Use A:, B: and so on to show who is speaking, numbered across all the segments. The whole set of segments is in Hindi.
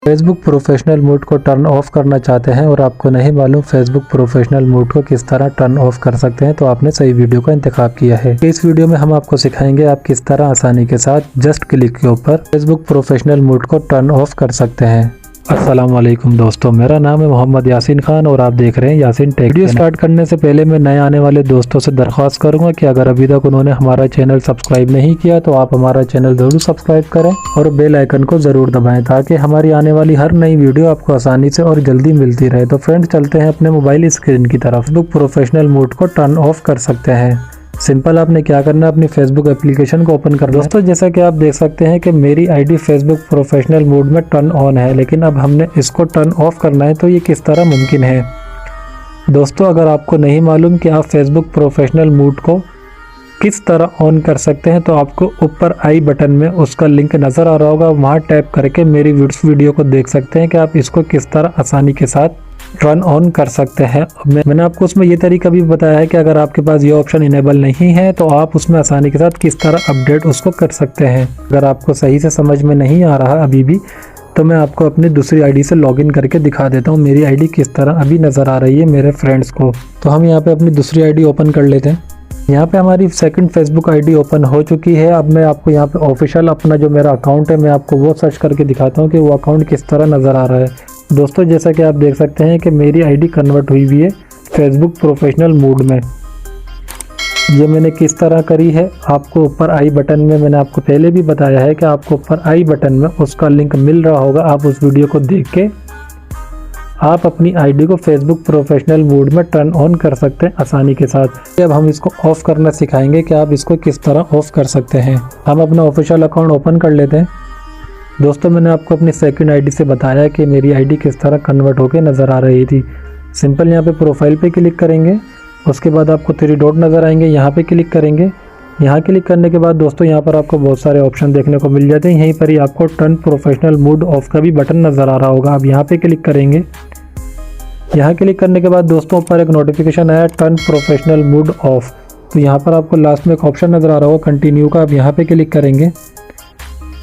A: फेसबुक प्रोफेशनल मोड को टर्न ऑफ करना चाहते हैं और आपको नहीं मालूम फेसबुक प्रोफेशनल मोड को किस तरह टर्न ऑफ कर सकते हैं, तो आपने सही वीडियो का इंतखाब किया है। इस वीडियो में हम आपको सिखाएंगे आप किस तरह आसानी के साथ जस्ट क्लिक के ऊपर फेसबुक प्रोफेशनल मोड को टर्न ऑफ कर सकते हैं। अस्सलाम वालेकुम दोस्तों, मेरा नाम है मोहम्मद यासीन खान और आप देख रहे हैं यासीन टेक। वीडियो स्टार्ट करने से पहले मैं नए आने वाले दोस्तों से दरख्वास्त करूंगा कि अगर अभी तक उन्होंने हमारा चैनल सब्सक्राइब नहीं किया तो आप हमारा चैनल जरूर सब्सक्राइब करें और बेल आइकन को जरूर दबाएं ताकि हमारी आने वाली हर नई वीडियो आपको आसानी से और जल्दी मिलती रहे। तो फ्रेंड्स, चलते हैं अपने मोबाइल स्क्रीन की तरफ। फेसबुक प्रोफेशनल मोड को टर्न ऑफ कर सकते हैं। सिंपल आपने क्या करना है, अपनी फेसबुक एप्लीकेशन को ओपन करना है। दोस्तों, जैसा कि आप देख सकते हैं कि मेरी आईडी फेसबुक प्रोफेशनल मोड में टर्न ऑन है, लेकिन अब हमने इसको टर्न ऑफ करना है। तो ये किस तरह मुमकिन है? दोस्तों, अगर आपको नहीं मालूम कि आप फेसबुक प्रोफेशनल मोड को किस तरह ऑन कर सकते हैं तो आपको ऊपर आई बटन में उसका लिंक नज़र आ रहा होगा, वहाँ टैप करके मेरी वीडियो को देख सकते हैं कि आप इसको किस तरह आसानी के साथ टर्न ऑन कर सकते हैं। मैंने आपको उसमें ये तरीका भी बताया है कि अगर आपके पास ये ऑप्शन इनेबल नहीं है तो आप उसमें आसानी के साथ किस तरह अपडेट उसको कर सकते हैं। अगर आपको सही से समझ में नहीं आ रहा अभी भी तो मैं आपको अपनी दूसरी आईडी से लॉगिन करके दिखा देता हूँ मेरी आईडी किस तरह अभी नज़र आ रही है मेरे फ्रेंड्स को। तो हम यहाँ पे अपनी दूसरी आईडी ओपन कर लेते हैं। यहाँ पे हमारी सेकंड फेसबुक आईडी ओपन हो चुकी है। अब मैं आपको यहाँ पे ऑफिशियल अपना जो मेरा अकाउंट है मैं आपको वो सर्च करके दिखाता हूँ कि वो अकाउंट किस तरह नज़र आ रहा है। दोस्तों, जैसा कि आप देख सकते हैं कि मेरी आईडी कन्वर्ट हुई हुई है फेसबुक प्रोफेशनल मोड में। ये मैंने किस तरह करी है, आपको ऊपर आई बटन में मैंने आपको पहले भी बताया है कि आपको ऊपर आई बटन में उसका लिंक मिल रहा होगा। आप उस वीडियो को देख के आप अपनी आईडी को फेसबुक प्रोफेशनल मोड में टर्न ऑन कर सकते हैं आसानी के साथ। अब हम इसको ऑफ करना सिखाएंगे कि आप इसको किस तरह ऑफ कर सकते हैं। हम अपना ऑफिशियल अकाउंट ओपन कर लेते हैं। दोस्तों, मैंने आपको अपनी सेकंड आईडी से बताया कि मेरी आईडी किस तरह कन्वर्ट होकर नज़र आ रही थी। सिंपल यहाँ पे प्रोफाइल पे क्लिक करेंगे, उसके बाद आपको 3 डॉट नज़र आएंगे, यहाँ पे क्लिक करेंगे। यहाँ क्लिक करने के बाद दोस्तों यहाँ पर आपको बहुत सारे ऑप्शन देखने को मिल जाते हैं। यहीं पर ही आपको टर्न प्रोफेशनल मोड ऑफ का भी बटन नज़र आ रहा होगा। आप यहाँ पे क्लिक करेंगे। यहाँ क्लिक करने के बाद दोस्तों ऊपर एक नोटिफिकेशन आया टर्न प्रोफेशनल मोड ऑफ। तो यहाँ पर आपको लास्ट में एक ऑप्शन नज़र आ रहा होगा कंटिन्यू का। आप यहाँ पे क्लिक करेंगे।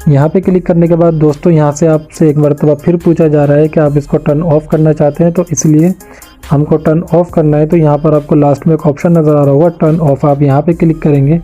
A: यहाँ पे क्लिक करने के बाद दोस्तों यहाँ से आपसे एक मरतबा फिर पूछा जा रहा है कि आप इसको टर्न ऑफ करना चाहते हैं, तो इसलिए हमको टर्न ऑफ करना है। तो यहाँ पर आपको लास्ट में एक ऑप्शन नज़र आ रहा होगा टर्न ऑफ। आप यहाँ पे क्लिक करेंगे।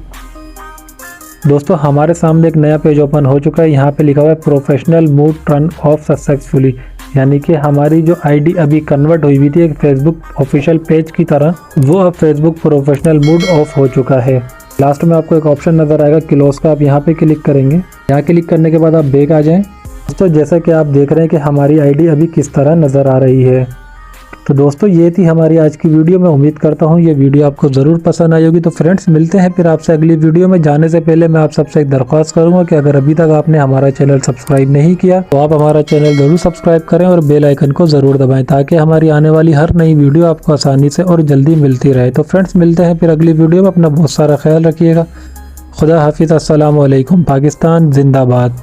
A: दोस्तों, हमारे सामने एक नया पेज ओपन हो चुका है। यहाँ पे लिखा हुआ है professional mode turn off successfully, यानी कि हमारी जो आईडी अभी कन्वर्ट हुई थी एक फेसबुक ऑफिशियल पेज की तरह, वो अब फेसबुक प्रोफेशनल मोड ऑफ हो चुका है। लास्ट में आपको एक ऑप्शन नज़र आएगा क्लोज का। आप यहाँ पे क्लिक करेंगे। यहाँ क्लिक करने के बाद आप बैक आ जाएं। दोस्तों, जैसा कि आप देख रहे हैं कि हमारी आईडी अभी किस तरह नज़र आ रही है। तो दोस्तों, ये थी हमारी आज की वीडियो। मैं उम्मीद करता हूँ ये वीडियो आपको ज़रूर पसंद आई होगी। तो फ्रेंड्स, मिलते हैं फिर आपसे अगली वीडियो में। जाने से पहले मैं आप सबसे एक दरख्वास्त करूँगा कि अगर अभी तक आपने हमारा चैनल सब्सक्राइब नहीं किया तो आप हमारा चैनल ज़रूर सब्सक्राइब करें और बेल आइकन को ज़रूर दबाएँ ताकि हमारी आने वाली हर नई वीडियो आपको आसानी से और जल्दी मिलती रहे। तो फ्रेंड्स, मिलते हैं फिर अगली वीडियो में। अपना बहुत सारा ख्याल रखिएगा। खुदा हाफिज़। अस्सलाम वालेकुम। पाकिस्तान जिंदाबाद।